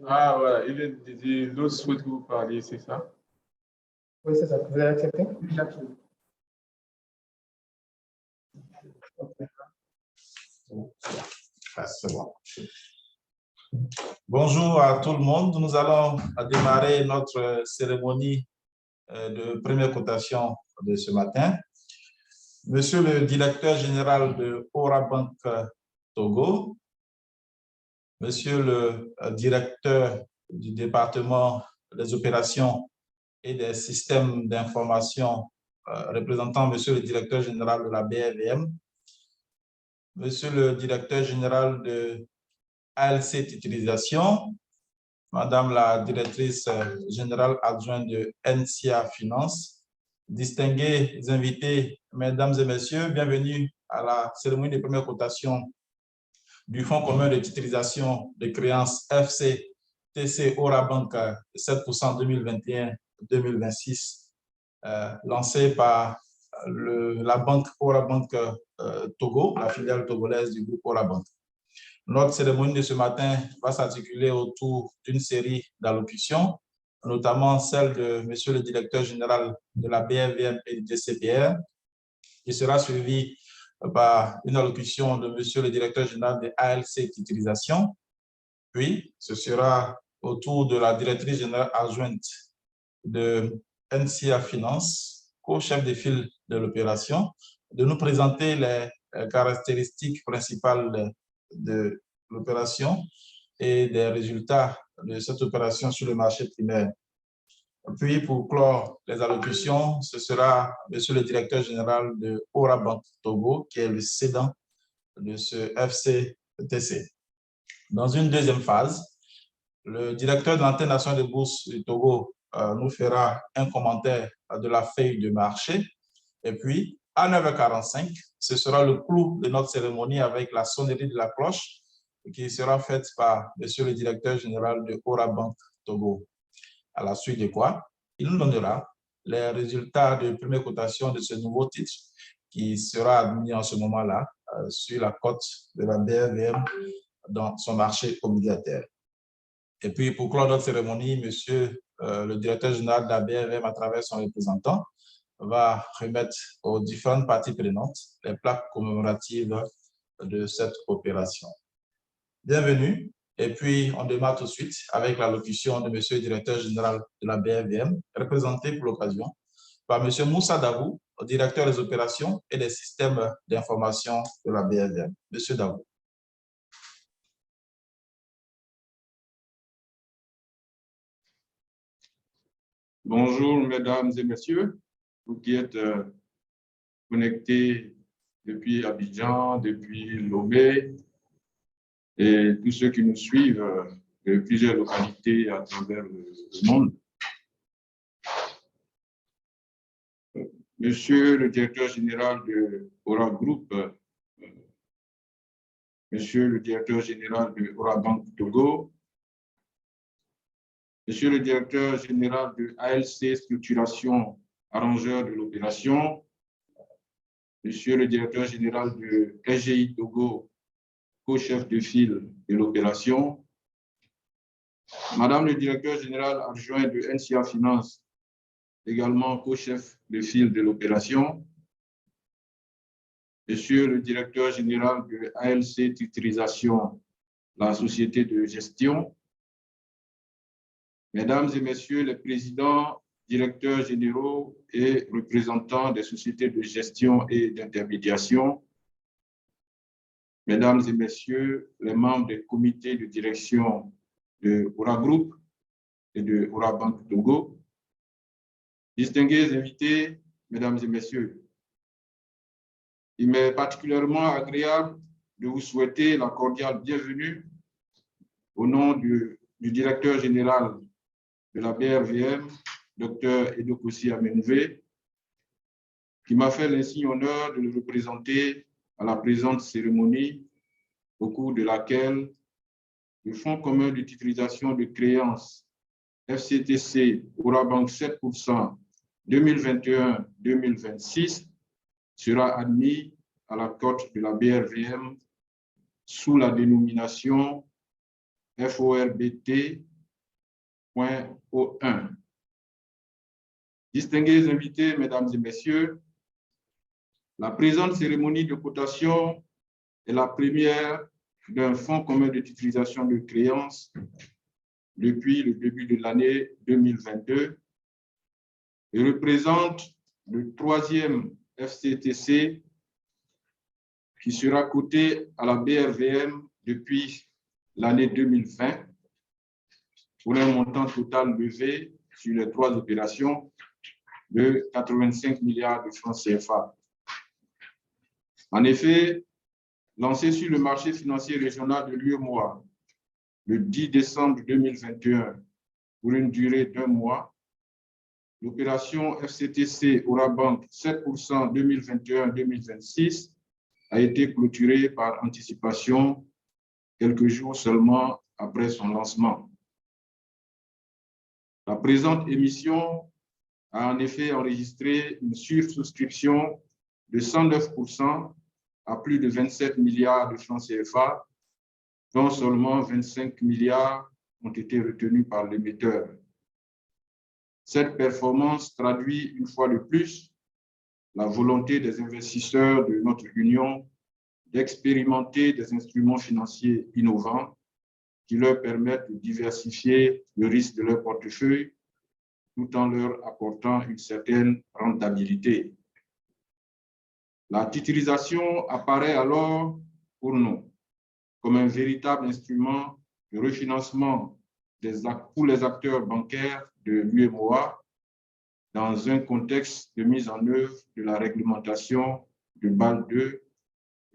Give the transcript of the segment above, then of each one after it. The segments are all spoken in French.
Ah, voilà, l'autre souhaite que vous parliez, c'est ça? Oui, c'est ça. Vous avez accepté? Oui, j'ai accepté. Ah, c'est bon. Bonjour à tout le monde. Nous allons démarrer notre cérémonie de première cotation de ce matin. Monsieur le directeur général de Ora Bank Togo, monsieur le directeur du département des opérations et des systèmes d'information, représentant monsieur le directeur général de la BRVM, monsieur le directeur général de ALC Titrisation, madame la directrice générale adjointe de NCA Finance, distingués invités, mesdames et messieurs, bienvenue à la cérémonie de première cotation du Fonds commun de titrisation de créances FCTC Ora Bank 7% 2021-2026, lancé par la banque Ora Bank Togo, la filiale togolaise du groupe Ora Bank. Notre cérémonie de ce matin va s'articuler autour d'une série d'allocutions, notamment celle de monsieur le directeur général de la BRVM et du DCPR, qui sera suivie par une allocution de monsieur le directeur général de ALC Titrisation. Puis, ce sera au tour de la directrice générale adjointe de NCA Finance, co-chef de file de l'opération, de nous présenter les caractéristiques principales de l'opération et des résultats de cette opération sur le marché primaire. Puis, pour clore les allocutions, ce sera monsieur le directeur général de Ora Bank Togo, qui est le cédant de ce FCTC. Dans une deuxième phase, le directeur de l'antenne nationale de bourse du Togo nous fera un commentaire de la feuille de marché. Et puis, à 9h45, ce sera le clou de notre cérémonie avec la sonnerie de la cloche qui sera faite par monsieur le directeur général de Ora Bank Togo. À la suite de quoi, il nous donnera les résultats de première cotation de ce nouveau titre qui sera admis en ce moment-là sur la cote de la BRVM dans son marché obligataire. Et puis, pour clore notre cérémonie, monsieur le directeur général de la BRVM, à travers son représentant, va remettre aux différentes parties prenantes les plaques commémoratives de cette opération. Bienvenue. Et puis, on démarre tout de suite avec l'allocution de monsieur le directeur général de la BRVM, représenté pour l'occasion par monsieur Moussa Davou, directeur des opérations et des systèmes d'information de la BRVM. Monsieur Davou. Bonjour, mesdames et messieurs, vous qui êtes connectés depuis Abidjan, depuis Lomé, et tous ceux qui nous suivent de plusieurs localités à travers le monde. Monsieur le directeur général de Ora Group, monsieur le directeur général de Ora Bank Togo, monsieur le directeur général de ALC Structuration, arrangeur de l'opération, monsieur le directeur général de SGI Togo, co-chef de file de l'opération, madame le directeur général adjoint de NCA Finance, également co-chef de file de l'opération, monsieur le directeur général de ALC Titrisation, la société de gestion, mesdames et messieurs les présidents, directeurs généraux et représentants des sociétés de gestion et d'intermédiation, mesdames et messieurs les membres des comités de direction de Ora Group et de Ora Bank Togo, distingués invités, mesdames et messieurs, il m'est particulièrement agréable de vous souhaiter la cordiale bienvenue au nom du directeur général de la BRVM, Dr Edokosi Amenouvé, qui m'a fait l'insigne honneur de le représenter à la présente cérémonie, au cours de laquelle le Fonds commun de titrisation de créances FCTC Ora Bank 7% 2021-2026 sera admis à la cote de la BRVM sous la dénomination FORBT.O1. Distingués invités, mesdames et messieurs, la présente cérémonie de cotation est la première d'un fonds commun d'utilisation de créances depuis le début de l'année 2022 et représente le 3e FCTC qui sera coté à la BRVM depuis l'année 2020 pour un montant total levé sur les 3 opérations de 85 milliards de francs CFA. En effet, lancé sur le marché financier régional de l'UEMOA le 10 décembre 2021 pour une durée d'1 mois, l'opération FCTC Orabank 7% 2021-2026 a été clôturée par anticipation quelques jours seulement après son lancement. La présente émission a en effet enregistré une sursouscription de 109% à plus de 27 milliards de francs CFA, dont seulement 25 milliards ont été retenus par l'émetteur. Cette performance traduit une fois de plus la volonté des investisseurs de notre Union d'expérimenter des instruments financiers innovants qui leur permettent de diversifier le risque de leur portefeuille tout en leur apportant une certaine rentabilité. La titrisation apparaît alors pour nous comme un véritable instrument de refinancement pour les acteurs bancaires de l'UEMOA dans un contexte de mise en œuvre de la réglementation de Bâle II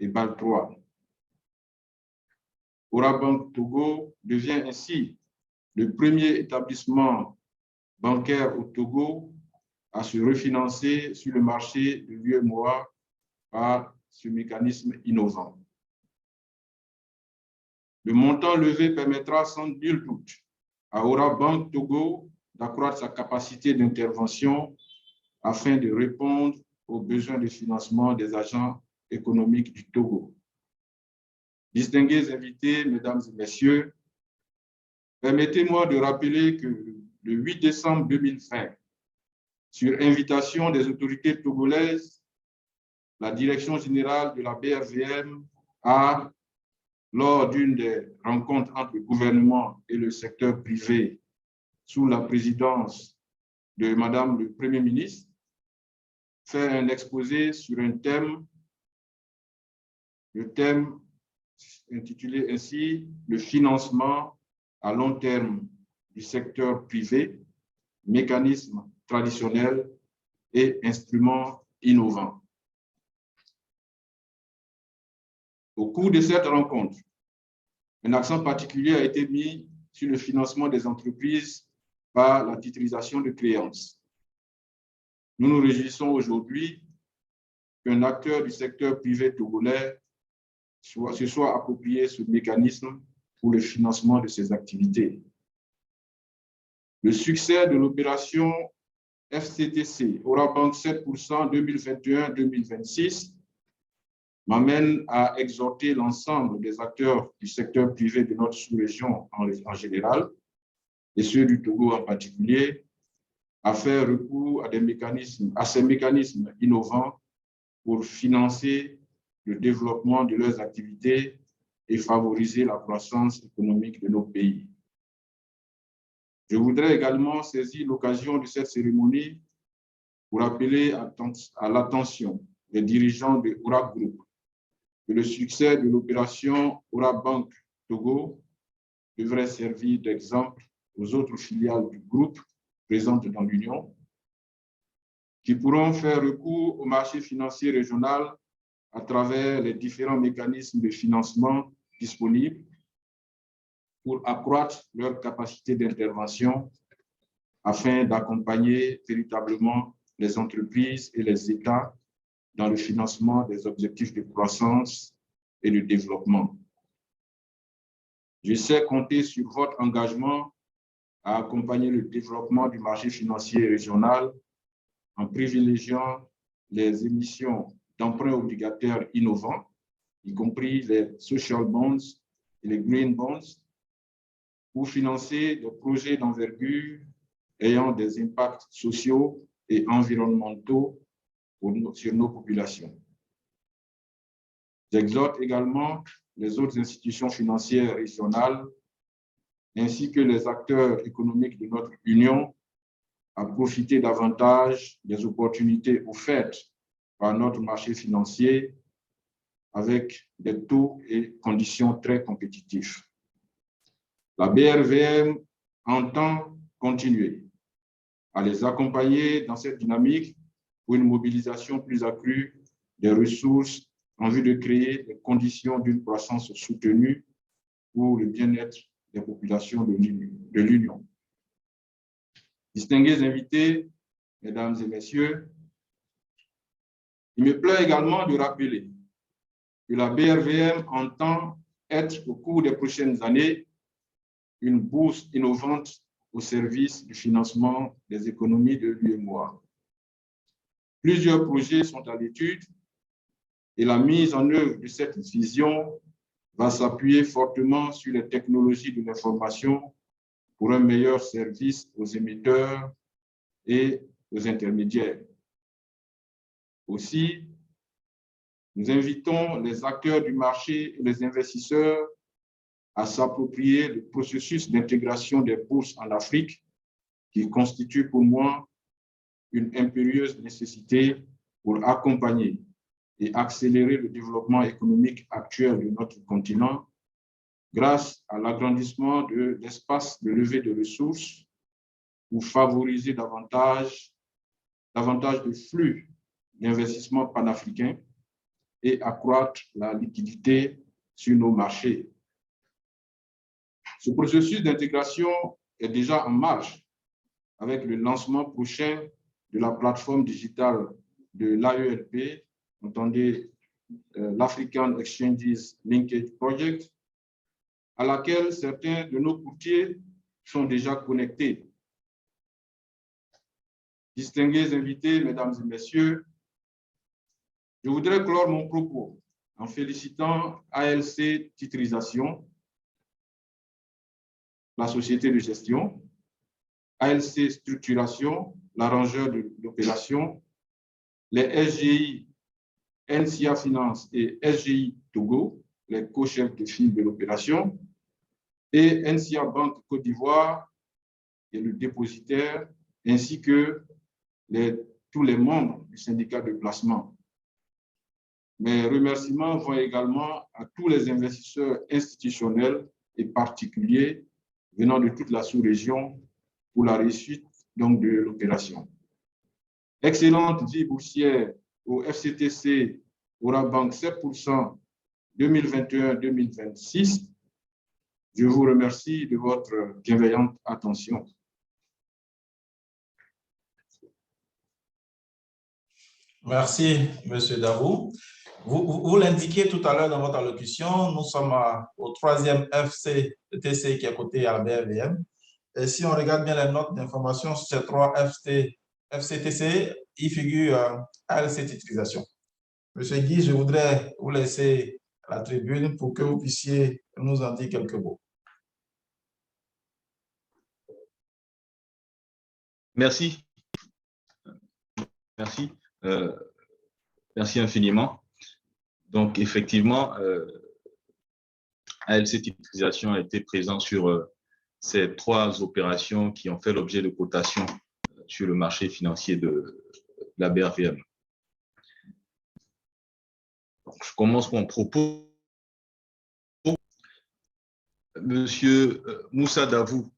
et Bâle III. Orabank Togo devient ainsi le premier établissement bancaire au Togo à se refinancer sur le marché de l'UEMOA par ce mécanisme innovant. Le montant levé permettra sans nul doute à Orabank Togo d'accroître sa capacité d'intervention afin de répondre aux besoins de financement des agents économiques du Togo. Distingués invités, mesdames et messieurs, permettez-moi de rappeler que le 8 décembre 2020, sur invitation des autorités togolaises, la Direction générale de la BRVM a, lors d'une des rencontres entre le gouvernement et le secteur privé sous la présidence de Madame le Premier ministre, fait un exposé sur un thème, le thème intitulé ainsi « Le financement à long terme du secteur privé, mécanismes traditionnels et instruments innovants ». Au cours de cette rencontre, un accent particulier a été mis sur le financement des entreprises par la titrisation de créances. Nous nous réjouissons aujourd'hui qu'un acteur du secteur privé togolais se soit approprié ce mécanisme pour le financement de ses activités. Le succès de l'opération FCTC Orabank 7% 2021-2026 m'amène à exhorter l'ensemble des acteurs du secteur privé de notre sous-région en général, et ceux du Togo en particulier, à faire recours à ces mécanismes innovants pour financer le développement de leurs activités et favoriser la croissance économique de nos pays. Je voudrais également saisir l'occasion de cette cérémonie pour appeler à l'attention des dirigeants de Ora Group que le succès de l'opération Orabank Togo devrait servir d'exemple aux autres filiales du groupe présentes dans l'Union, qui pourront faire recours au marché financier régional à travers les différents mécanismes de financement disponibles pour accroître leur capacité d'intervention afin d'accompagner véritablement les entreprises et les États dans le financement des objectifs de croissance et de développement. Je sais compter sur votre engagement à accompagner le développement du marché financier régional en privilégiant les émissions d'emprunts obligataires innovants, y compris les social bonds et les green bonds, pour financer des projets d'envergure ayant des impacts sociaux et environnementaux sur nos populations. J'exhorte également les autres institutions financières régionales ainsi que les acteurs économiques de notre Union à profiter davantage des opportunités offertes par notre marché financier avec des taux et conditions très compétitifs. La BRVM entend continuer à les accompagner dans cette dynamique pour une mobilisation plus accrue des ressources en vue de créer les conditions d'une croissance soutenue pour le bien-être des populations de l'Union. Distingués invités, mesdames et messieurs, il me plaît également de rappeler que la BRVM entend être, au cours des prochaines années, une bourse innovante au service du financement des économies de l'UEMOA. Plusieurs projets sont à l'étude et la mise en œuvre de cette vision va s'appuyer fortement sur les technologies de l'information pour un meilleur service aux émetteurs et aux intermédiaires. Aussi, nous invitons les acteurs du marché et les investisseurs à s'approprier le processus d'intégration des bourses en Afrique qui constitue pour moi une impérieuse nécessité pour accompagner et accélérer le développement économique actuel de notre continent grâce à l'agrandissement de l'espace de levée de ressources pour favoriser davantage de flux d'investissement panafricains et accroître la liquidité sur nos marchés. Ce processus d'intégration est déjà en marche avec le lancement prochain de la plateforme digitale de l'AELP, entendez l'African Exchanges Linkage Project, à laquelle certains de nos courtiers sont déjà connectés. Distingués invités, mesdames et messieurs, je voudrais clore mon propos en félicitant ALC Titrisation, la société de gestion, ALC Structuration, l'arrangeur de l'opération, les SGI NCA Finance et SGI Togo, les co-chefs de file de l'opération, et NCA Banque Côte d'Ivoire et le dépositaire, ainsi que tous les membres du syndicat de placement. Mes remerciements vont également à tous les investisseurs institutionnels et particuliers venant de toute la sous-région pour la réussite donc, de l'opération. Excellente vie boursière au FCTC Orabank 7% 2021-2026. Je vous remercie de votre bienveillante attention. Merci, M. Darou. Vous l'indiquiez tout à l'heure dans votre allocution, nous sommes au 3e FCTC qui est coté à la BRVM. Et si on regarde bien les notes d'information sur ces 3 FCTC, il figure ALC Titrisation. Monsieur Guy, je voudrais vous laisser la tribune pour que vous puissiez nous en dire quelques mots. Merci. Merci. Merci infiniment. Donc, effectivement, ALC Titrisation a été présent sur ces 3 opérations qui ont fait l'objet de cotation sur le marché financier de la BRVM. Donc, je commence mon propos. Monsieur Moussa Davou,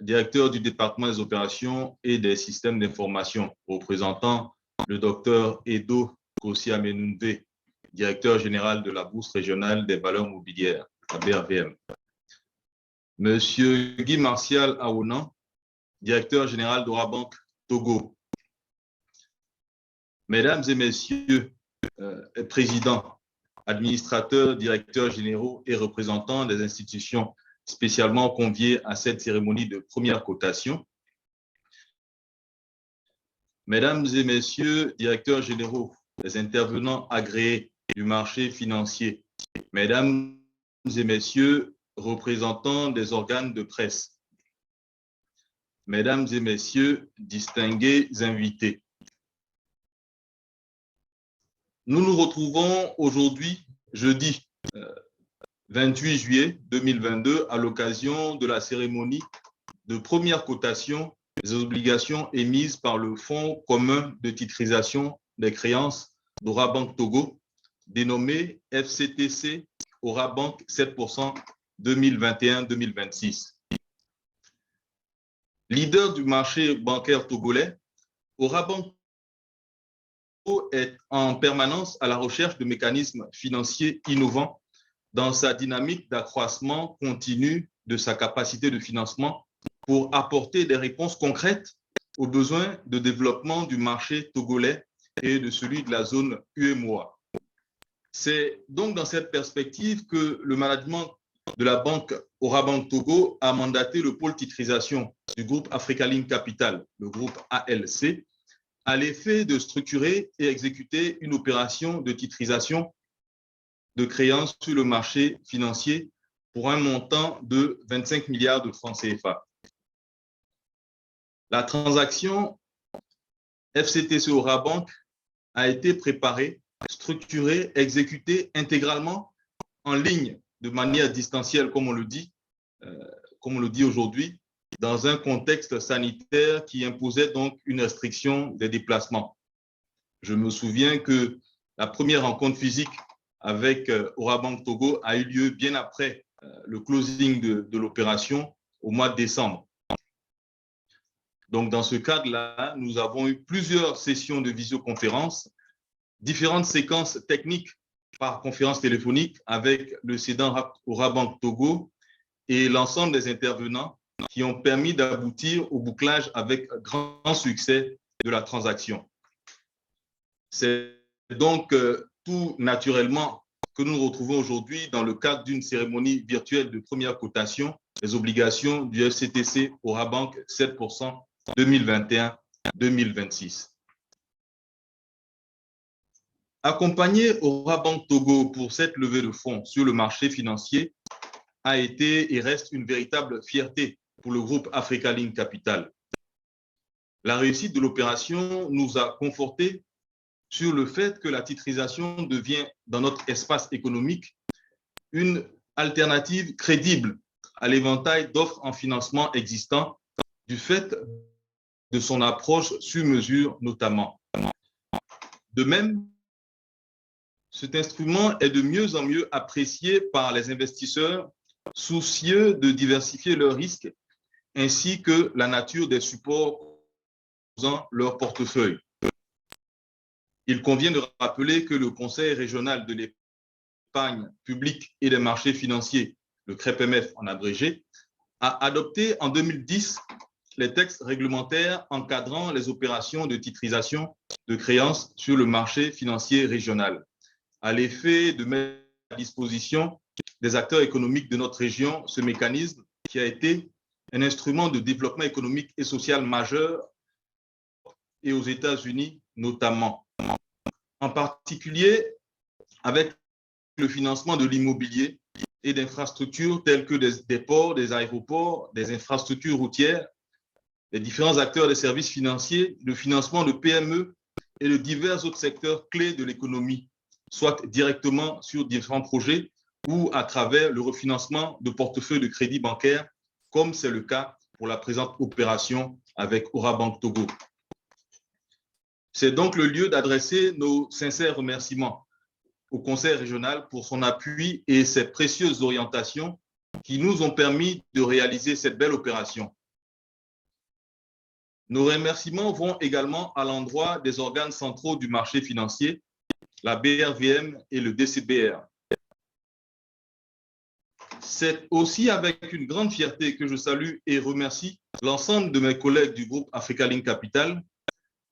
directeur du département des opérations et des systèmes d'information, représentant le docteur Edo Kossi-Amenumbe, directeur général de la Bourse régionale des valeurs mobilières, la BRVM. Monsieur Guy Martial Aounan, directeur général d'Orabank Togo. Mesdames et messieurs, présidents, administrateurs, directeurs généraux et représentants des institutions spécialement conviés à cette cérémonie de première cotation. Mesdames et messieurs, directeurs généraux, les intervenants agréés du marché financier, mesdames et messieurs, représentants des organes de presse, mesdames et messieurs, distingués invités. Nous nous retrouvons aujourd'hui, jeudi 28 juillet 2022, à l'occasion de la cérémonie de première cotation des obligations émises par le Fonds commun de titrisation des créances d'Orabank Togo, dénommé FCTC Orabank 7% 2021-2026. Leader du marché bancaire togolais, Orabank est en permanence à la recherche de mécanismes financiers innovants dans sa dynamique d'accroissement continu de sa capacité de financement pour apporter des réponses concrètes aux besoins de développement du marché togolais et de celui de la zone UEMOA. C'est donc dans cette perspective que le management de la banque Orabank Togo a mandaté le pôle titrisation du groupe Africa-Link Capital, le groupe ALC, à l'effet de structurer et exécuter une opération de titrisation de créances sur le marché financier pour un montant de 25 milliards de francs CFA. La transaction FCTC Orabank a été préparée, structurée, exécutée intégralement en ligne de manière distancielle, comme on le dit aujourd'hui, dans un contexte sanitaire qui imposait donc une restriction des déplacements. Je me souviens que la première rencontre physique avec Orabank Togo a eu lieu bien après le closing de l'opération au mois de décembre. Donc, dans ce cadre-là, nous avons eu plusieurs sessions de visioconférence, différentes séquences techniques par conférence téléphonique avec le cédant Orabank Togo et l'ensemble des intervenants qui ont permis d'aboutir au bouclage avec grand succès de la transaction. C'est donc tout naturellement que nous nous retrouvons aujourd'hui dans le cadre d'une cérémonie virtuelle de première cotation des obligations du FCTC Orabank 7% 2021-2026. Accompagner Orabank Togo pour cette levée de fonds sur le marché financier a été et reste une véritable fierté pour le groupe Africa-Link Capital. La réussite de l'opération nous a confortés sur le fait que la titrisation devient, dans notre espace économique, une alternative crédible à l'éventail d'offres en financement existants du fait de son approche sur mesure notamment. De même, cet instrument est de mieux en mieux apprécié par les investisseurs soucieux de diversifier leurs risques ainsi que la nature des supports composant leur portefeuille. Il convient de rappeler que le Conseil régional de l'épargne publique et des marchés financiers, le CREPMF en abrégé, a adopté en 2010 les textes réglementaires encadrant les opérations de titrisation de créances sur le marché financier régional, à l'effet de mettre à disposition des acteurs économiques de notre région ce mécanisme qui a été un instrument de développement économique et social majeur et aux États-Unis notamment. En particulier avec le financement de l'immobilier et d'infrastructures telles que des ports, des aéroports, des infrastructures routières, les différents acteurs des services financiers, le financement de PME et de divers autres secteurs clés de l'économie, soit directement sur différents projets ou à travers le refinancement de portefeuilles de crédit bancaire, comme c'est le cas pour la présente opération avec Orabank Togo. C'est donc le lieu d'adresser nos sincères remerciements au Conseil régional pour son appui et ses précieuses orientations qui nous ont permis de réaliser cette belle opération. Nos remerciements vont également à l'endroit des organes centraux du marché financier, la BRVM et le DCBR. C'est aussi avec une grande fierté que je salue et remercie l'ensemble de mes collègues du groupe Africa-Link Capital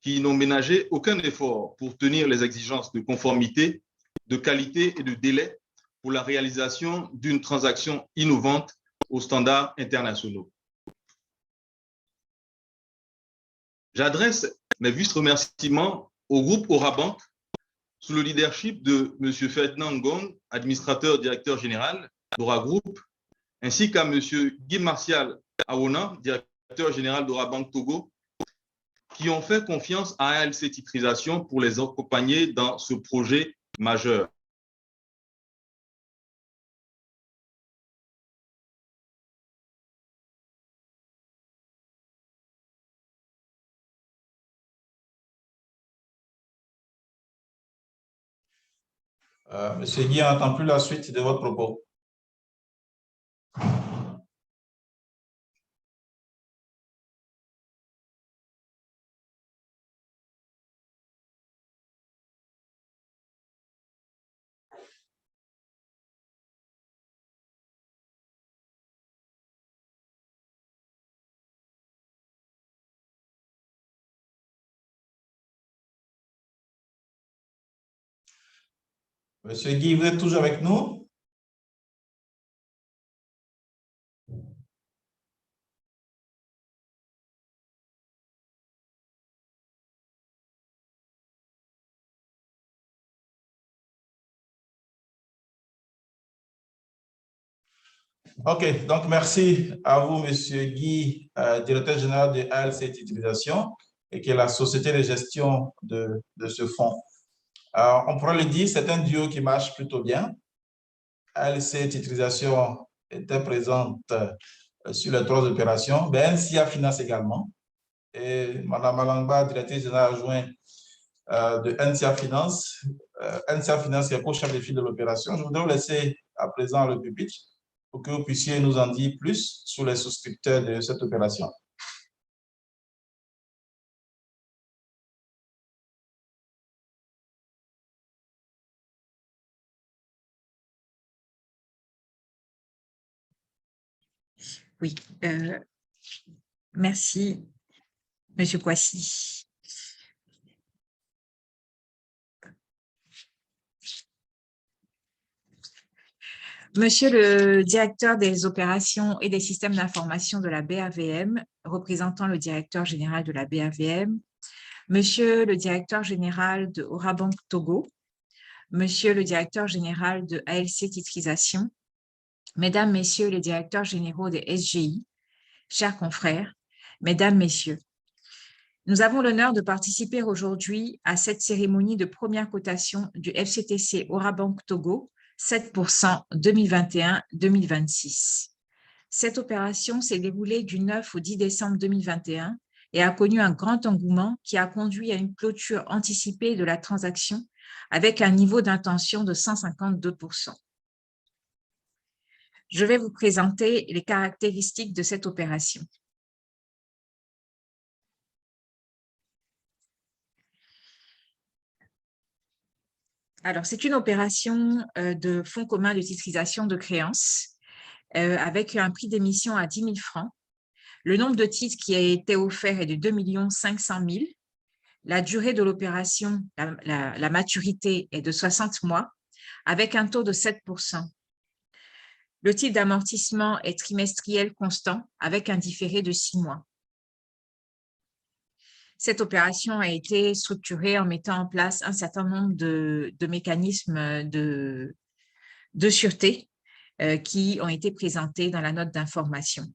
qui n'ont ménagé aucun effort pour tenir les exigences de conformité, de qualité et de délai pour la réalisation d'une transaction innovante aux standards internationaux. J'adresse mes vifs remerciements au groupe Orabank sous le leadership de M. Ferdinand Ngong, administrateur directeur général d'Ora Group, ainsi qu'à M. Guy Martial Awona, directeur général d'Orabank Togo, qui ont fait confiance à ALC Titrisation pour les accompagner dans ce projet majeur. Monsieur Guy, on n'entend plus la suite de votre propos. Monsieur Guy, vous êtes toujours avec nous? OK, donc merci à vous, Monsieur Guy, directeur général de ALC Titrisation, et qui est la société de gestion de ce fonds. On pourrait le dire, c'est un duo qui marche plutôt bien. ALC Titrisation était présente sur les 3 opérations, mais NCA Finance également. Et Mme Malangba, directrice générale adjointe de NCA Finance. NCA Finance qui est co-chef de file de l'opération. Je voudrais vous laisser à présent le pupitre pour que vous puissiez nous en dire plus sur les souscripteurs de cette opération. Oui, merci, Monsieur Kouassi. Monsieur le directeur des opérations et des systèmes d'information de la BAVM, représentant le directeur général de la BAVM, Monsieur le directeur général de Orabank Togo, Monsieur le directeur général de ALC Titrisation, Mesdames, Messieurs les directeurs généraux des SGI, chers confrères, Mesdames, Messieurs, nous avons l'honneur de participer aujourd'hui à cette cérémonie de première cotation du FCTC Orabank Togo 7% 2021-2026. Cette opération s'est déroulée du 9 au 10 décembre 2021 et a connu un grand engouement qui a conduit à une clôture anticipée de la transaction avec un niveau d'intention de 152%. Je vais vous présenter les caractéristiques de cette opération. Alors, c'est une opération de fonds commun de titrisation de créances avec un prix d'émission à 10 000 francs. Le nombre de titres qui a été offert est de 2 500 000. La durée de l'opération, la maturité est de 60 mois avec un taux de 7%. Le type d'amortissement est trimestriel constant avec un différé de 6 mois. Cette opération a été structurée en mettant en place un certain nombre de mécanismes de sûreté qui ont été présentés dans la note d'information.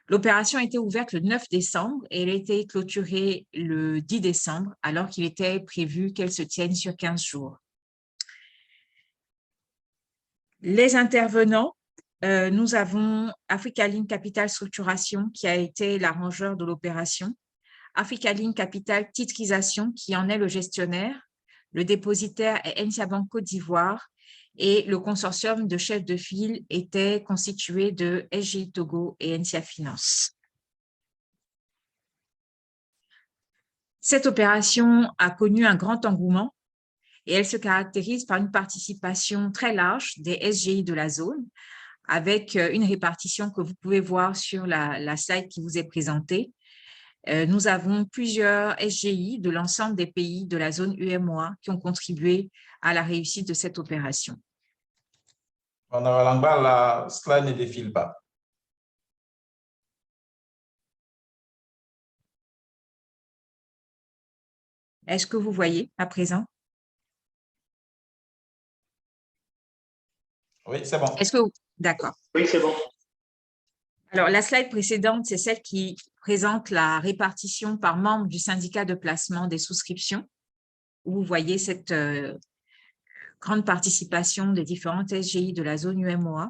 L'opération a été ouverte le 9 décembre et elle a été clôturée le 10 décembre alors qu'il était prévu qu'elle se tienne sur 15 jours. Les intervenants, nous avons Africa Link Capital Structuration qui a été l'arrangeur de l'opération, Africa Link Capital Titrisation qui en est le gestionnaire, le dépositaire est NCA Bank Côte d'Ivoire et le consortium de chefs de file était constitué de SGI Togo et NCA Finance. Cette opération a connu un grand engouement et elle se caractérise par une participation très large des SGI de la zone avec une répartition que vous pouvez voir sur la slide qui vous est présentée. Nous avons plusieurs SGI de l'ensemble des pays de la zone UEMOA qui ont contribué à la réussite de cette opération. Madame Langba, la slide ne défile pas. Est-ce que vous voyez à présent? Oui, c'est bon. Est-ce que d'accord. Oui, c'est bon. Alors, la slide précédente, c'est celle qui présente la répartition par membre du syndicat de placement des souscriptions, où vous voyez cette grande participation des différentes SGI de la zone UMOA.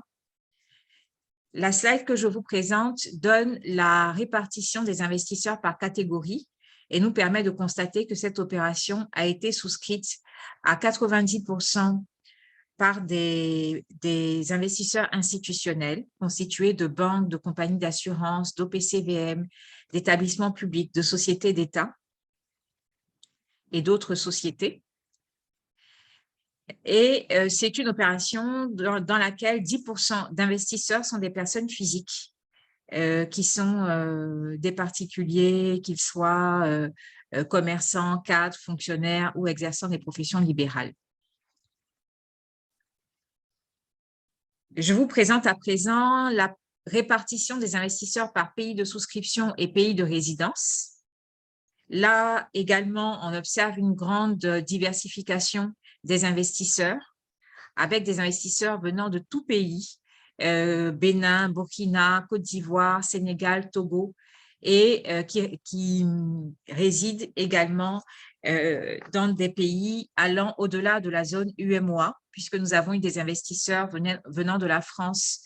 La slide que je vous présente donne la répartition des investisseurs par catégorie et nous permet de constater que cette opération a été souscrite à 90% par des investisseurs institutionnels constitués de banques, de compagnies d'assurance, d'OPCVM, d'établissements publics, de sociétés d'État et d'autres sociétés. Et c'est une opération dans laquelle 10% d'investisseurs sont des personnes physiques qui sont des particuliers, qu'ils soient commerçants, cadres, fonctionnaires ou exerçant des professions libérales. Je vous présente à présent la répartition des investisseurs par pays de souscription et pays de résidence. Là également, on observe une grande diversification des investisseurs, avec des investisseurs venant de tout pays, Bénin, Burkina, Côte d'Ivoire, Sénégal, Togo, et qui résident également dans des pays allant au-delà de la zone UMOA, puisque nous avons eu des investisseurs venant de la France,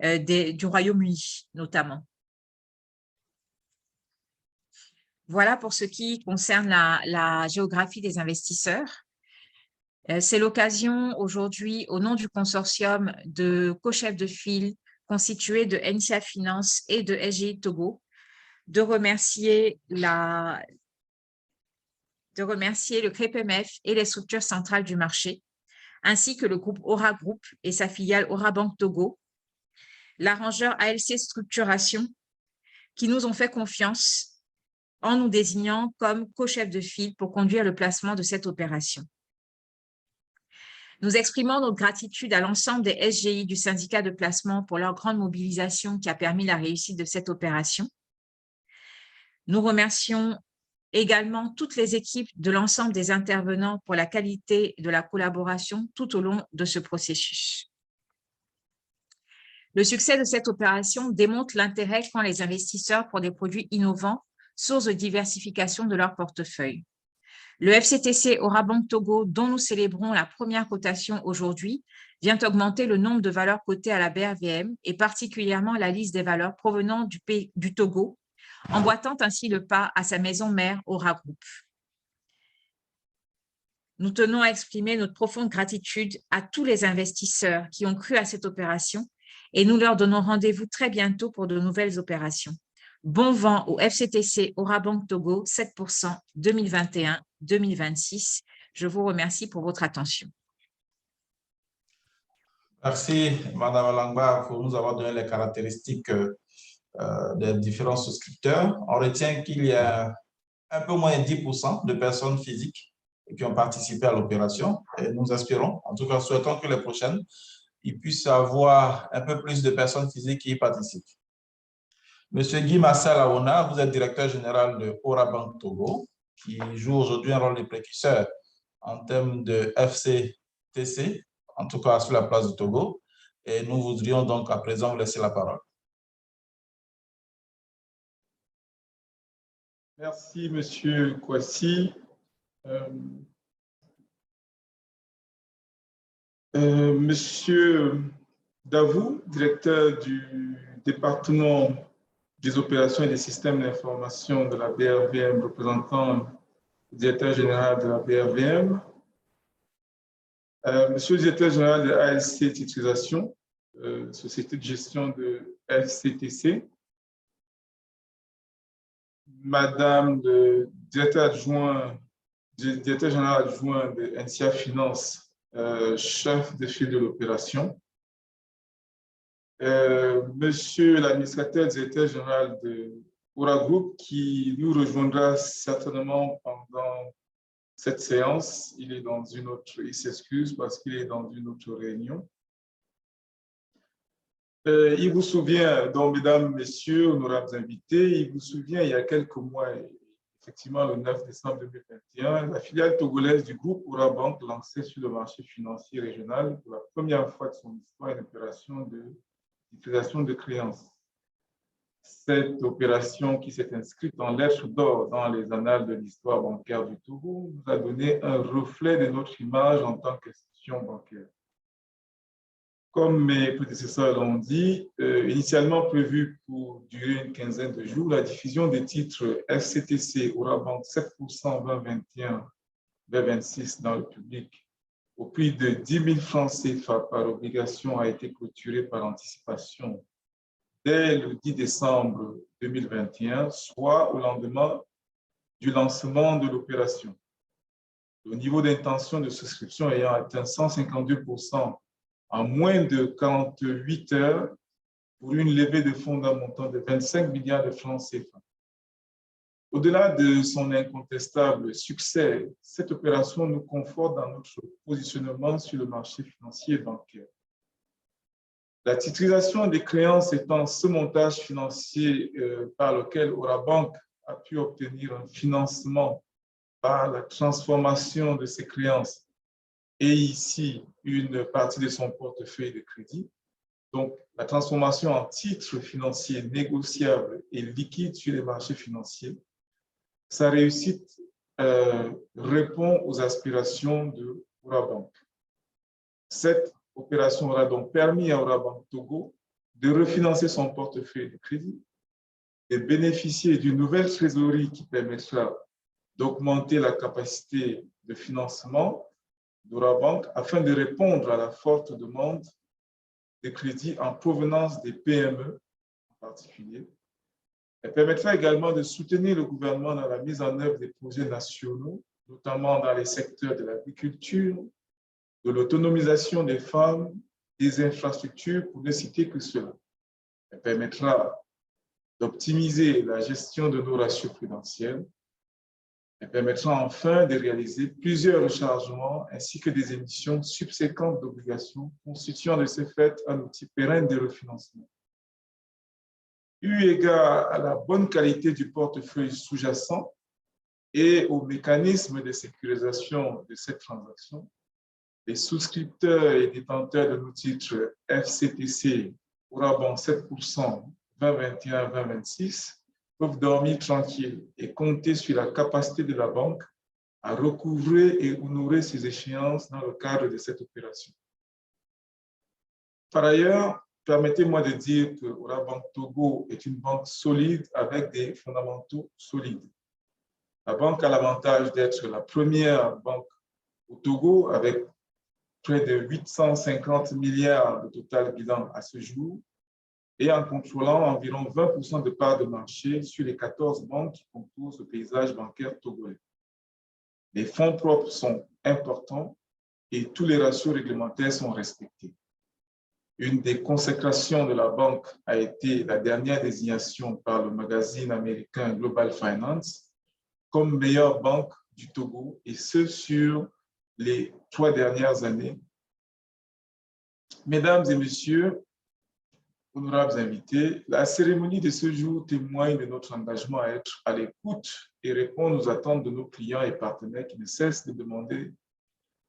du Royaume-Uni notamment. Voilà pour ce qui concerne la géographie des investisseurs. C'est l'occasion aujourd'hui, au nom du consortium de co-chefs de file constitué de NCA Finance et de SGI Togo, de remercier le CREPMF et les structures centrales du marché, ainsi que le groupe Aura Group et sa filiale Aura Bank Togo, l'arrangeur ALC Structuration, qui nous ont fait confiance en nous désignant comme co-chef de file pour conduire le placement de cette opération. Nous exprimons notre gratitude à l'ensemble des SGI du syndicat de placement pour leur grande mobilisation qui a permis la réussite de cette opération. Nous remercions également toutes les équipes de l'ensemble des intervenants pour la qualité de la collaboration tout au long de ce processus. Le succès de cette opération démontre l'intérêt qu'ont les investisseurs pour des produits innovants, source de diversification de leur portefeuille. Le FCTC Aura Bank Togo, dont nous célébrons la première cotation aujourd'hui, vient augmenter le nombre de valeurs cotées à la BRVM et particulièrement la liste des valeurs provenant du Togo, emboîtant ainsi le pas à sa maison mère Aura Group. Nous tenons à exprimer notre profonde gratitude à tous les investisseurs qui ont cru à cette opération et nous leur donnons rendez-vous très bientôt pour de nouvelles opérations. Bon vent au FCTC Aura Bank Togo, 7% 2021-2026. Je vous remercie pour votre attention. Merci, Madame Langba, pour nous avoir donné les caractéristiques des différents souscripteurs. On retient qu'il y a un peu moins de 10% de personnes physiques qui ont participé à l'opération. Et nous espérons, en tout cas, souhaitons que les prochaines, il puisse y avoir un peu plus de personnes physiques qui y participent. Monsieur Guy Massala-Ona, vous êtes directeur général de Aura Bank Togo, qui joue aujourd'hui un rôle de précurseur en termes de FCTC, en tout cas sur la place du Togo. Et nous voudrions donc à présent vous laisser la parole. Merci, Monsieur Kouassi. Monsieur Davou, directeur du département des opérations et des systèmes d'information de la BRVM, représentant le directeur général de la BRVM. Monsieur le directeur général de ALC Titrisation, société de gestion de FCTC. Madame le directeur général adjoint de NCA Finance, chef de file de l'opération. Monsieur l'administrateur directeur général de Aura Group, qui nous rejoindra certainement pendant cette séance. Il s'excuse parce qu'il est dans une autre réunion. Il vous souvient, donc, mesdames, messieurs, honorables invités, il vous souvient, il y a quelques mois, effectivement le 9 décembre 2021, la filiale togolaise du groupe Orabank lançait sur le marché financier régional pour la première fois de son histoire une opération de titrisation de créances. Cette opération qui s'est inscrite en lettres d'or dans les annales de l'histoire bancaire du Togo nous a donné un reflet de notre image en tant qu'institution bancaire. Comme mes prédécesseurs l'ont dit, initialement prévue pour durer une quinzaine de jours, la diffusion des titres FCTC Orabank 7% 2021-2026 dans le public au prix de 10 000 francs CFA par obligation a été clôturée par anticipation dès le 10 décembre 2021, soit au lendemain du lancement de l'opération. Le niveau d'intention de souscription ayant atteint 152% en moins de 48 heures pour une levée de fonds d'un montant de 25 milliards de francs CFA. Au-delà de son incontestable succès, cette opération nous conforte dans notre positionnement sur le marché financier et bancaire. La titrisation des créances étant ce montage financier par lequel Orabank a pu obtenir un financement par la transformation de ses créances et ici une partie de son portefeuille de crédit. Donc, la transformation en titres financiers négociables et liquides sur les marchés financiers, sa réussite répond aux aspirations de Orabank. Cette opération aura donc permis à Orabank Togo de refinancer son portefeuille de crédit, de bénéficier d'une nouvelle trésorerie qui permettra d'augmenter la capacité de financement d'Orabank afin de répondre à la forte demande de crédit en provenance des PME en particulier. Elle permettra également de soutenir le gouvernement dans la mise en œuvre des projets nationaux, notamment dans les secteurs de l'agriculture, de l'autonomisation des femmes, des infrastructures, pour ne citer que cela. Elle permettra d'optimiser la gestion de nos ratios prudentiels. Elle permettra enfin de réaliser plusieurs rechargements ainsi que des émissions subséquentes d'obligations, constituant de ce fait un outil pérenne de refinancement. Eu égard à la bonne qualité du portefeuille sous-jacent et au mécanisme de sécurisation de cette transaction, les souscripteurs et détenteurs de nos titres FCTC Orabank 7% 2021-2026 peuvent dormir tranquilles et compter sur la capacité de la banque à recouvrer et honorer ses échéances dans le cadre de cette opération. Par ailleurs, permettez-moi de dire que Orabank Togo est une banque solide avec des fondamentaux solides. La banque a l'avantage d'être la première banque au Togo avec près de 850 milliards de total bilan à ce jour et en contrôlant environ 20% de parts de marché sur les 14 banques qui composent le paysage bancaire togolais. Les fonds propres sont importants et tous les ratios réglementaires sont respectés. Une des consécrations de la banque a été la dernière désignation par le magazine américain Global Finance comme meilleure banque du Togo, et ce sur les 3 dernières années. Mesdames et messieurs, honorables invités, la cérémonie de ce jour témoigne de notre engagement à être à l'écoute et répondre aux attentes de nos clients et partenaires qui ne cessent de demander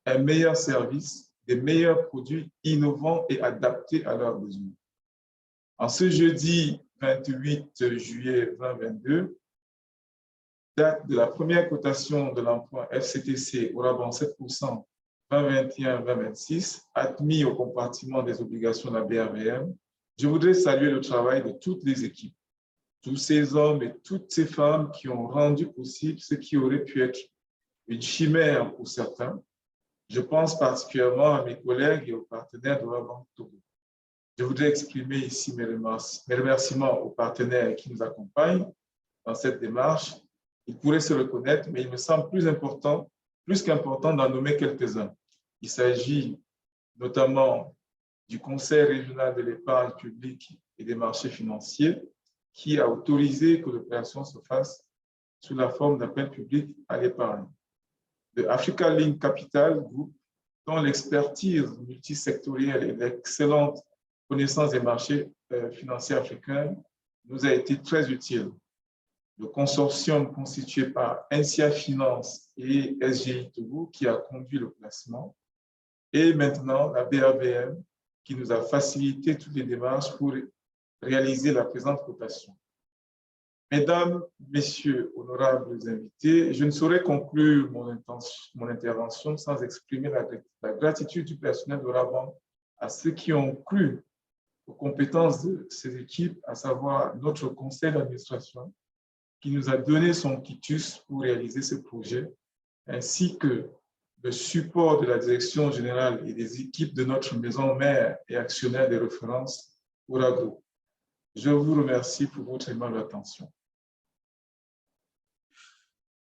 un meilleur service, des meilleurs produits innovants et adaptés à leurs besoins. En ce jeudi 28 juillet 2022, date de la première cotation de l'emprunt FCTC Orabank 7% 2021-2026, admis au compartiment des obligations de la BAVM, je voudrais saluer le travail de toutes les équipes, tous ces hommes et toutes ces femmes qui ont rendu possible ce qui aurait pu être une chimère pour certains. Je pense particulièrement à mes collègues et aux partenaires de Orabank Togo. Je voudrais exprimer ici mes remerciements aux partenaires qui nous accompagnent dans cette démarche. Ils pourraient se reconnaître, mais il me semble plus qu'important d'en nommer quelques-uns. Il s'agit notamment du Conseil régional de l'épargne publique et des marchés financiers qui a autorisé que l'opération se fasse sous la forme d'appel public à l'épargne. De Africa Link Capital Group, dont l'expertise multisectorielle et l'excellente connaissance des marchés financiers africains nous a été très utile. le consortium constitué par NCA Finance et SGI Togo qui a conduit le placement, et maintenant la BAVM qui nous a facilité toutes les démarches pour réaliser la présente cotation. Mesdames, Messieurs, honorables invités, je ne saurais conclure mon intervention sans exprimer la gratitude du personnel de Orabank à ceux qui ont cru aux compétences de ces équipes, à savoir notre conseil d'administration, qui nous a donné son quitus pour réaliser ce projet, ainsi que le support de la direction générale et des équipes de notre maison mère et actionnaire de référence, Oragroup. Je vous remercie pour votre aimable attention.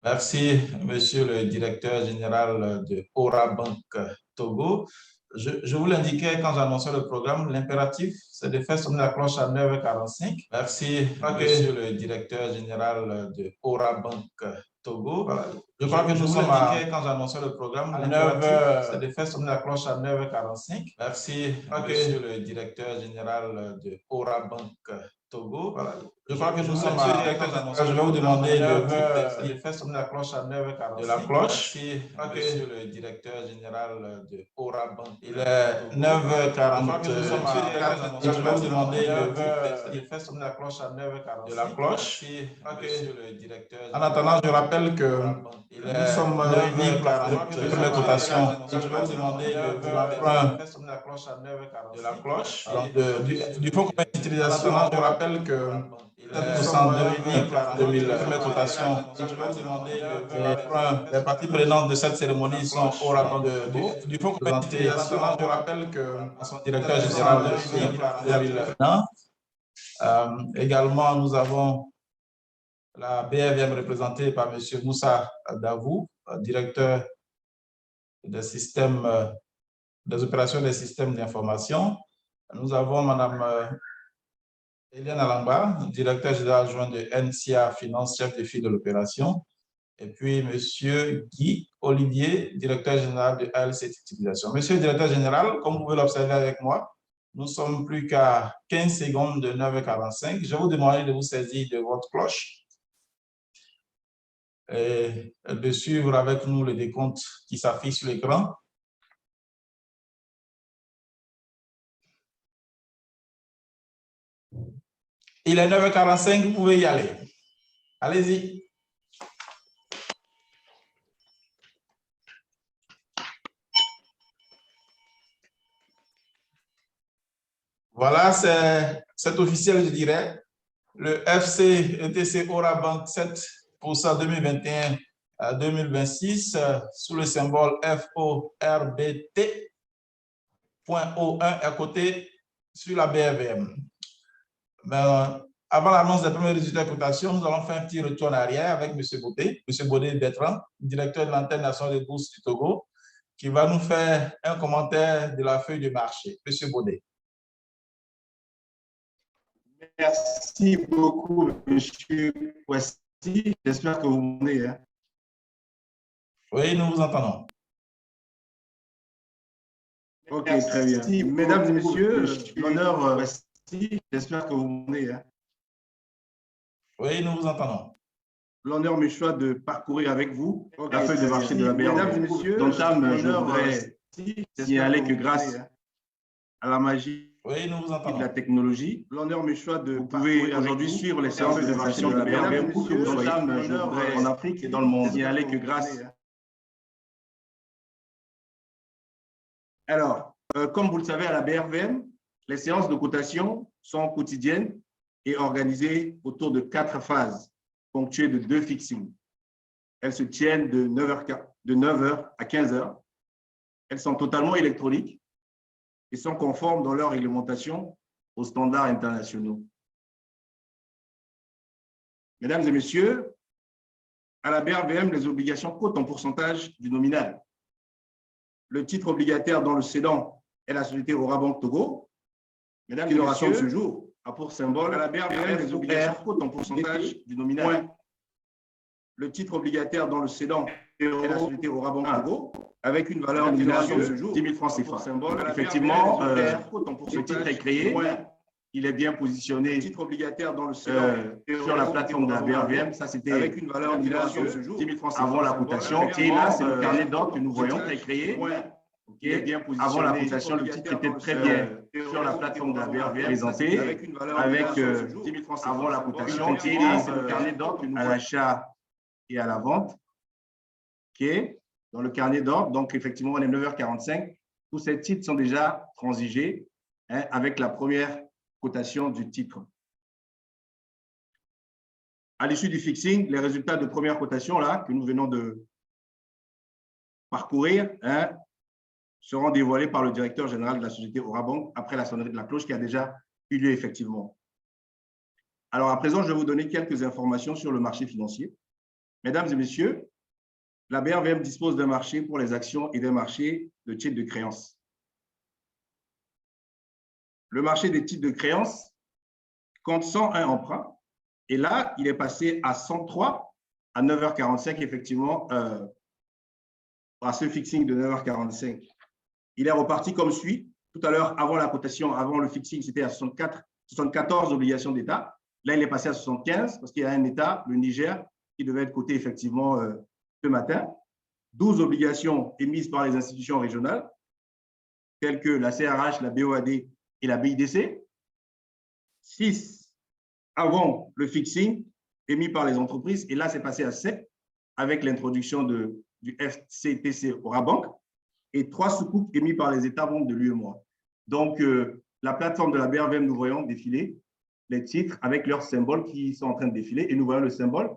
Merci, Monsieur le directeur général de Orabank Togo. Je vous l'indiquais quand j'annonçais le programme, l'impératif, c'est de faire sonner la cloche à 9h45. Merci, Monsieur le directeur général de Orabank Togo. Voilà. Je crois que nous sommes quand j'annonçais le programme, à 9h, c'est de faire sonner la cloche à 9h45. Merci, Monsieur le directeur général de Orabank Togo. Voilà. Je crois que nous sommes je vais vous demander de faire sonner la cloche à 9h45. De la cloche. Merci, Monsieur le directeur général de Orabank. Il est 9h40. Je vais vous demander de faire sonner la cloche à 9h40. De la cloche. Merci, Monsieur le directeur. En attendant, je rappelle que nous sommes réunis pour la première cotation. Je vais vous demander de faire sonner la cloche à 9h40. De la cloche. Du fonds d'utilisation, je rappelle que nous sommes réunis pour la première cotation. Je vais vous demander les parties prenantes de cette cérémonie sont au rapport du fonds d'utilisation. Je rappelle que son directeur général également, nous avons la BAVM représentée par M. Moussa Davou, directeur des systèmes, des opérations des systèmes d'information. Nous avons Mme Eliane Alamba, directeur général adjoint de NCA Finance, chef de file de l'opération. Et puis, M. Guy Olivier, directeur général de ALC Utilisation. Monsieur le directeur général, comme vous pouvez l'observer avec moi, nous sommes plus qu'à 15 secondes de 9h45. Je vais vous demander de vous saisir de votre cloche et de suivre avec nous le décompte qui s'affiche sur l'écran. Il est 9h45, vous pouvez y aller. Allez-y. Voilà, c'est officiel, je dirais. Le FC ETC Orabank 7 pour ça 2021 à 2026 sous le symbole FORBT.O1 à côté sur la BAVM. Ben, avant l'annonce des premiers résultats de cotation, nous allons faire un petit retour en arrière avec M. Bodé, M. Bodé Bertrand, directeur de l'antenne nationale des bourses du Togo, qui va nous faire un commentaire de la feuille de marché. M. Bodé. Merci beaucoup, M. Kwasi. J'espère que vous m'entendez. Hein? Oui, nous vous entendons. Ok, très bien. Mesdames et messieurs, l'honneur, j'espère que vous m'entendez. Hein? Oui, nous vous entendons. L'honneur me choisit de parcourir avec vous la feuille de marché de la BRD. Mesdames et messieurs, d'entame, je voudrais signaler que grâce à la magie de la technologie, l'honneur me choisit de vous pouvez aujourd'hui suivre les séances de marché de la BRD où que vous soyez en Afrique et dans le monde. Signaler que grâce. Alors, comme vous le savez, à la BRVM, les séances de cotation sont quotidiennes et organisées autour de 4 phases, ponctuées de 2 fixings. Elles se tiennent de 9h à 15h. Elles sont totalement électroniques et sont conformes dans leur réglementation aux standards internationaux. Mesdames et messieurs, à la BRVM, les obligations cotent en pourcentage du nominal. Le titre obligataire dont le cédant est la société Orabank Togo, mesdames et messieurs, ce jour a pour symbole à la BRVM les obligations cotent en pourcentage du nominal. Le titre obligataire dont le cédant est la société Orabank Togo, avec une valeur nominale de ce jour, 10 000 francs CFA. Effectivement, ce titre est créé il est bien positionné. Titre obligataire dans le sur la plateforme de la BRVM, ça c'était avec une valeur nominale ce jour, 10 000 francs avant la cotation. Et là, c'est le carnet d'ordre que nous voyons qui est créé. Avant la cotation, le titre était très bien sur la plateforme de la BRVM présenté avec 10 000 francs avant la cotation. Et là, c'est le carnet d'ordre à l'achat et à la vente qui est dans le carnet d'ordre. Donc, effectivement, on est 9h45. Tous ces titres sont déjà transigés avec la première cotation du titre. À l'issue du fixing, les résultats de première cotation là, que nous venons de parcourir seront dévoilés par le directeur général de la société Orabank après la sonnerie de la cloche qui a déjà eu lieu effectivement. Alors, à présent, je vais vous donner quelques informations sur le marché financier. Mesdames et messieurs, la BRVM dispose d'un marché pour les actions et d'un marché de titres de créance. Le marché des titres de créance compte 101 emprunts et là, il est passé à 103 à 9h45, effectivement, à ce fixing de 9h45. Il est reparti comme suit. Tout à l'heure, avant la cotation, avant le fixing, c'était à 74 obligations d'État. Là, il est passé à 75 parce qu'il y a un État, le Niger, qui devait être coté effectivement ce matin. 12 obligations émises par les institutions régionales, telles que la CRH, la BOAD et la BIDC. 6 avant le fixing émis par les entreprises. Et là, c'est passé à 7 avec l'introduction du FCTC Orabank. Et 3 sous-coups émis par les États membres de l'UEMOA. Donc, la plateforme de la BRVM, nous voyons défiler les titres avec leurs symboles qui sont en train de défiler. Et nous voyons le symbole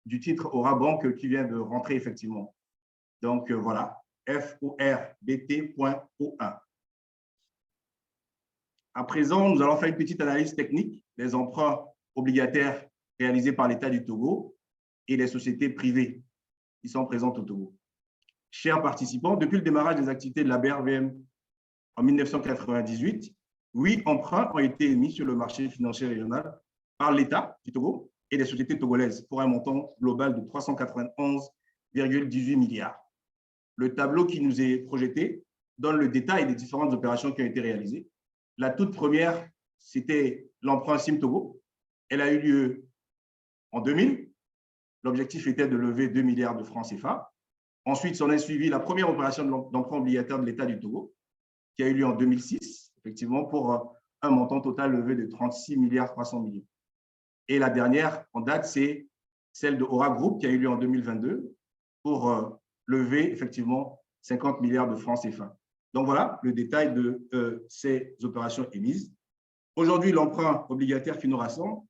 du titre Orabank qui vient de rentrer effectivement. Donc, voilà, FORBT.O1. À présent, nous allons faire une petite analyse technique des emprunts obligataires réalisés par l'État du Togo et les sociétés privées qui sont présentes au Togo. Chers participants, depuis le démarrage des activités de la BRVM en 1998, 8 emprunts ont été émis sur le marché financier régional par l'État du Togo et des sociétés togolaises pour un montant global de 391,18 milliards. Le tableau qui nous est projeté donne le détail des différentes opérations qui ont été réalisées. La toute première, c'était l'emprunt SIM Togo. Elle a eu lieu en 2000. L'objectif était de lever 2 milliards de francs CFA. Ensuite, s'en est suivi la première opération d'emprunt obligataire de l'État du Togo, qui a eu lieu en 2006, effectivement, pour un montant total levé de 36 milliards 300 millions. Et la dernière en date, c'est celle de Aura Group, qui a eu lieu en 2022, pour lever, effectivement, 50 milliards de francs CFA. Donc voilà le détail de ces opérations émises. Aujourd'hui, l'emprunt obligataire qui nous rassemble,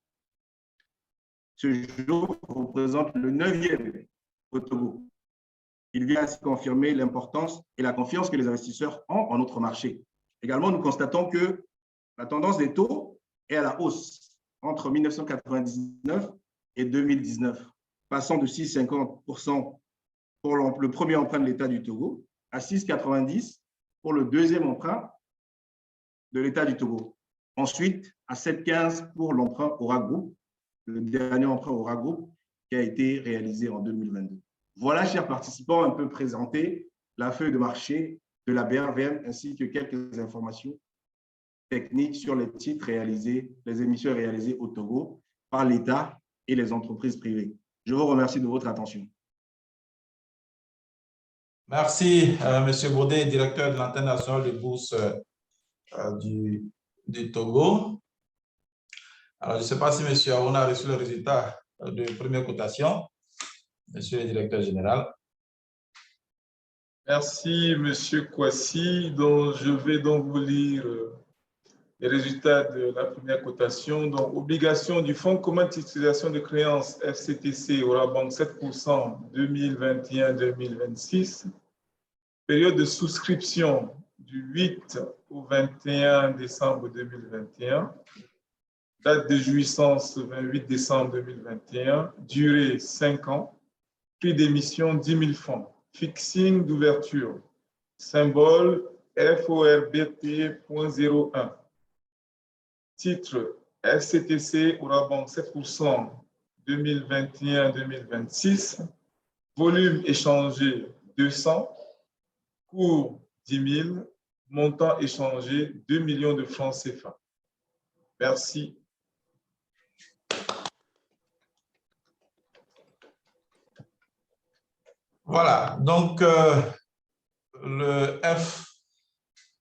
ce jour représente le 9e au Togo. Il vient ainsi confirmer l'importance et la confiance que les investisseurs ont en notre marché. Également, nous constatons que la tendance des taux est à la hausse entre 1999 et 2019, passant de 6,50% pour le premier emprunt de l'État du Togo à 6,90% pour le deuxième emprunt de l'État du Togo. Ensuite, à 7,15% pour l'emprunt Aura Group, le dernier emprunt Aura Group qui a été réalisé en 2022. Voilà, chers participants, un peu présenté la feuille de marché de la BRVM ainsi que quelques informations techniques sur les titres réalisés, les émissions réalisées au Togo par l'État et les entreprises privées. Je vous remercie de votre attention. Merci, M. Baudet, directeur de l'antenne nationale de bourse du Togo. Alors, je ne sais pas si M. Aouna a reçu le résultat de première cotation. Monsieur le directeur général. Merci, Monsieur Kouassi. Donc, je vais donc vous lire les résultats de la première cotation. Donc, obligation du Fonds commun de titularisation de créances FCTC Orabank 7% 2021-2026. Période de souscription du 8 au 21 décembre 2021. Date de jouissance 28 décembre 2021. Durée 5 ans. Prix d'émission 10 000 francs. Fixing d'ouverture. Symbole FORBT.01. Titre FCTC Orabank 7% 2021-2026. Volume échangé 200. Cours 10 000. Montant échangé 2 millions de francs CFA. Merci. Voilà, donc le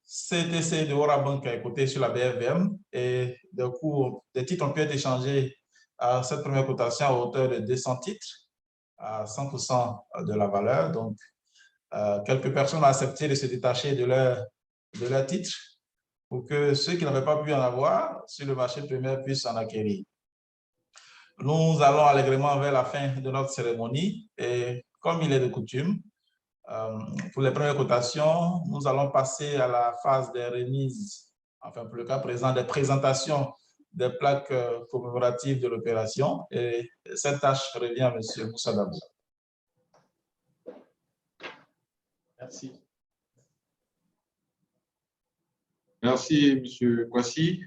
FCTC de Orabank est coté sur la BFVM et du coup, des titres ont pu être échangés à cette première cotation à hauteur de 200 titres à 100% de la valeur. Donc, quelques personnes ont accepté de se détacher de leur titre pour que ceux qui n'avaient pas pu en avoir sur le marché primaire puissent en acquérir. Nous allons allègrement vers la fin de notre cérémonie et comme il est de coutume, pour les premières cotations, nous allons passer à la phase des remises, enfin pour le cas présent, des présentations des plaques commémoratives de l'opération. Et cette tâche revient à M. Moussa Dabou. Merci. Merci, M. Kwasi.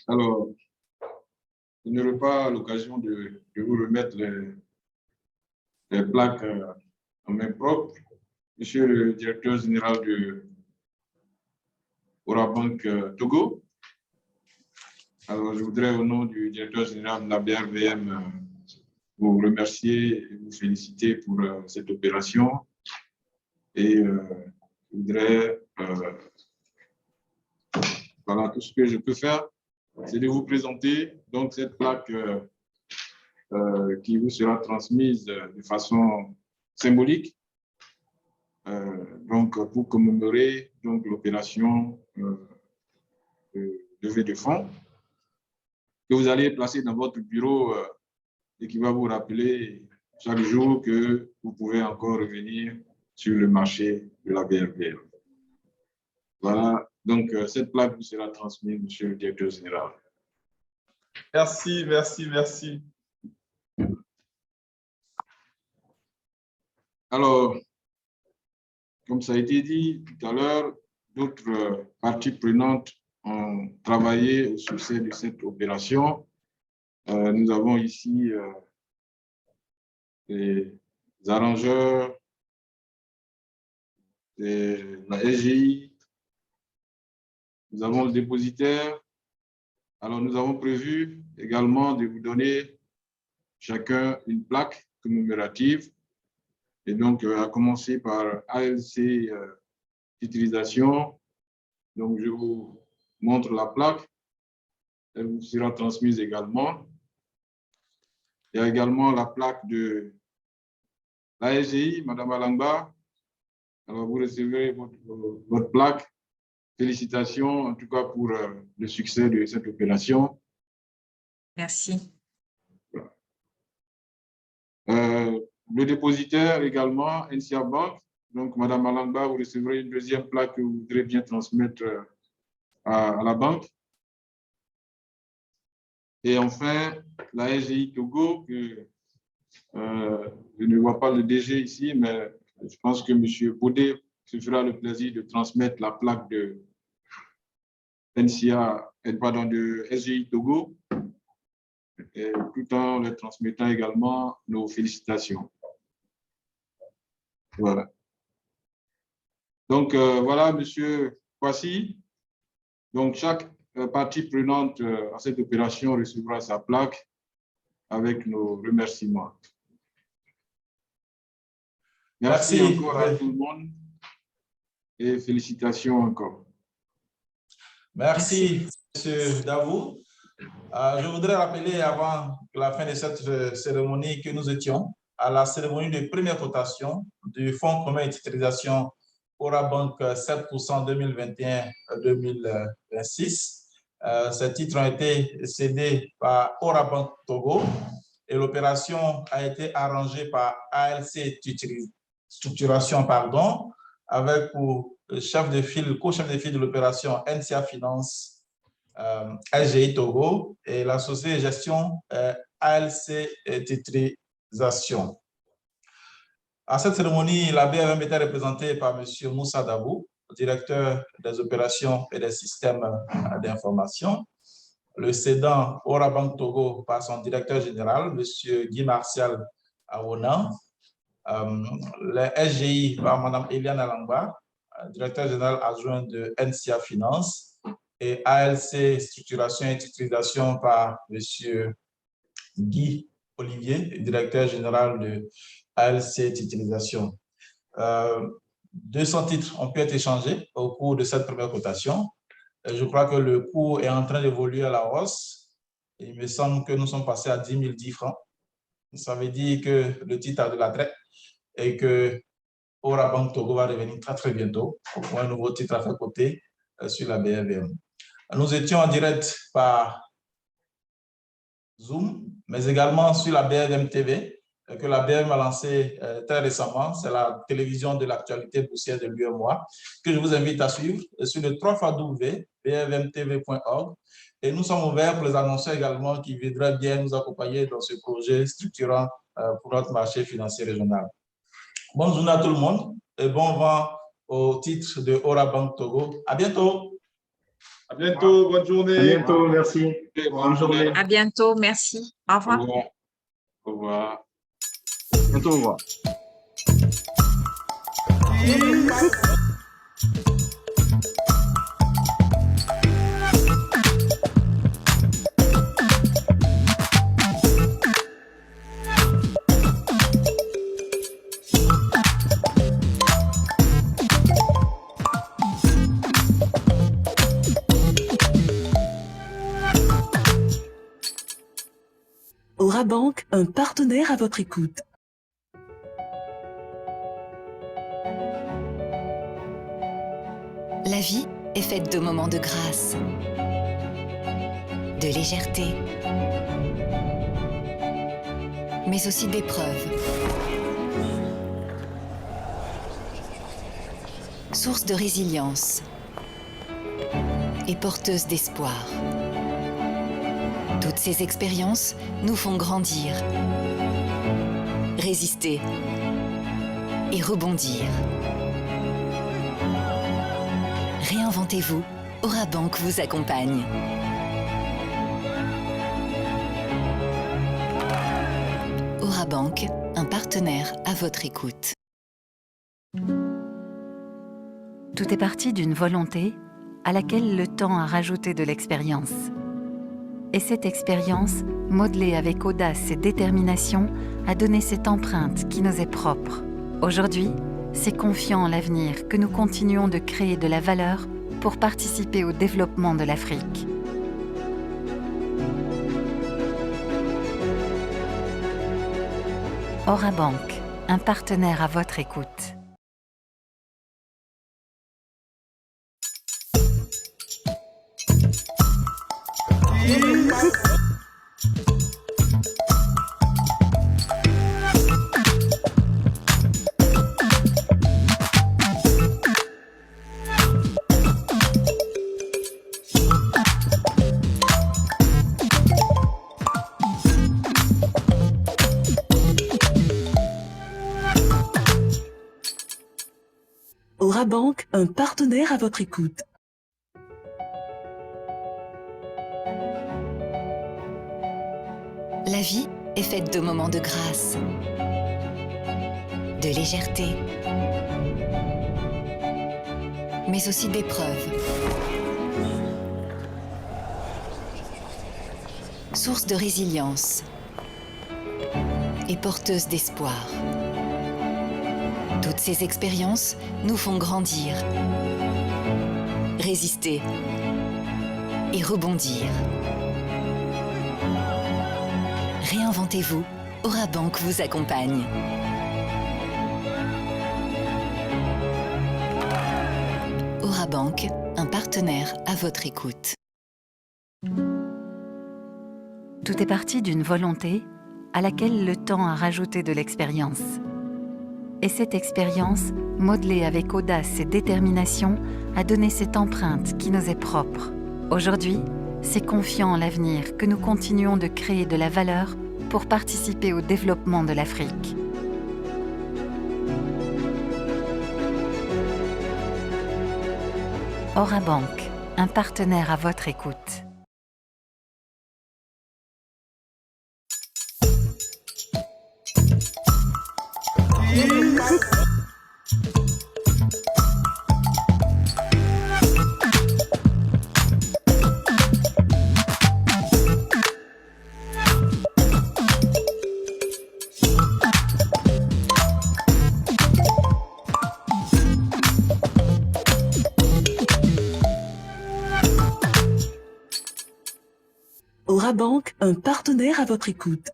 Alors, je n'aurai pas l'occasion de vous remettre les plaques en main propre. Monsieur le directeur général de Orabank Togo, alors je voudrais au nom du directeur général de la BRVM vous remercier et vous féliciter pour cette opération. Et je voudrais, voilà, tout ce que je peux faire, c'est de vous présenter donc cette plaque qui vous sera transmise de façon symbolique, donc pour commémorer donc l'opération de levée de fonds que vous allez placer dans votre bureau et qui va vous rappeler chaque jour que vous pouvez encore revenir sur le marché de la BRVM. Voilà, donc cette plaque vous sera transmise, monsieur le directeur général. Merci, merci, merci. Alors, comme ça a été dit tout à l'heure, d'autres parties prenantes ont travaillé au succès de cette opération. Nous avons ici les arrangeurs, la SGI, nous avons le dépositaire. Alors, nous avons prévu également de vous donner chacun une plaque commémorative. Et donc, à commencer par ALC Titrisation. Donc, je vous montre la plaque. Elle vous sera transmise également. Il y a également la plaque de la SGI, Madame Alangba. Alors, vous recevrez votre plaque. Félicitations, en tout cas, pour le succès de cette opération. Merci. Le dépositaire également, NCA Bank. Donc, Madame Alangba, vous recevrez une deuxième plaque que vous voudrez bien transmettre à la banque. Et enfin, la SGI Togo, que je ne vois pas le DG ici, mais je pense que M. Baudet se fera le plaisir de transmettre la plaque de NCA, pardon, de SGI Togo, et tout en leur transmettant également nos félicitations. Voilà. Donc, voilà, M. Kwasi. Donc, chaque partie prenante à cette opération recevra sa plaque avec nos remerciements. Merci encore à tout le monde et félicitations encore. Merci, M. Davou. Je voudrais rappeler avant la fin de cette cérémonie que nous étions à la cérémonie de première cotation du Fonds commun et titrisation Orabank 7% 2021-2026. Ces titres ont été cédés par Orabank Togo et l'opération a été arrangée par ALC Structuration, avec pour chef de file, co-chef de file de l'opération NCA Finance, SGI Togo et la société de gestion ALC Titrisation. À cette cérémonie, la BRM était représentée par M. Moussa Dabou, directeur des opérations et des systèmes d'information. Le cédant Orabank Togo par son directeur général, M. Guy Martial Awonan. Les SGI par Mme Eliane Alangba, directeur général adjoint de NCA Finance. et ALC Structuration et Titrisation par M. Guy Olivier, directeur général de ALC Titrisation. 200 titres ont pu être échangés au cours de cette première cotation. Je crois que le cours est en train d'évoluer à la hausse. Il me semble que nous sommes passés à 10 010 francs. Ça veut dire que le titre a de l'attrait et que Orabank Togo va revenir très, très bientôt pour un nouveau titre à faire côté sur la BRVM. Nous étions en direct par Zoom, mais également sur la BRVM TV, que la BRVM a lancé très récemment. C'est la télévision de l'actualité boursière de l'UEMOA, que je vous invite à suivre sur le www.brvmtv.org. Et nous sommes ouverts pour les annonceurs également qui voudraient bien nous accompagner dans ce projet structurant pour notre marché financier régional. Bonne journée à tout le monde et bon vent au titre de Orabank Togo. À bientôt. À bientôt, bonne journée. À bientôt, merci. Bonne journée. À bientôt, merci. Au revoir. Au revoir. Au revoir. Bientôt, au revoir. Orabank, un partenaire à votre écoute. La vie est faite de moments de grâce, de légèreté, mais aussi d'épreuves. Source de résilience et porteuse d'espoir. Toutes ces expériences nous font grandir, résister et rebondir. Réinventez-vous, Orabank vous accompagne. Orabank, un partenaire à votre écoute. Tout est parti d'une volonté à laquelle le temps a rajouté de l'expérience. Et cette expérience, modelée avec audace et détermination, a donné cette empreinte qui nous est propre. Aujourd'hui, c'est confiant en l'avenir que nous continuons de créer de la valeur pour participer au développement de l'Afrique. Orabank, un partenaire à votre écoute. Orabank, un partenaire à votre écoute. La vie est faite de moments de grâce, de légèreté, mais aussi d'épreuves. Source de résilience et porteuse d'espoir. Toutes ces expériences nous font grandir, résister et rebondir. Réinventez-vous, Orabank vous accompagne. Orabank, un partenaire à votre écoute. Tout est parti d'une volonté à laquelle le temps a rajouté de l'expérience. Et cette expérience, modelée avec audace et détermination, a donné cette empreinte qui nous est propre. Aujourd'hui, c'est confiant en l'avenir que nous continuons de créer de la valeur pour participer au développement de l'Afrique. Orabank, un partenaire à votre écoute. Aura Bank, un partenaire à votre écoute.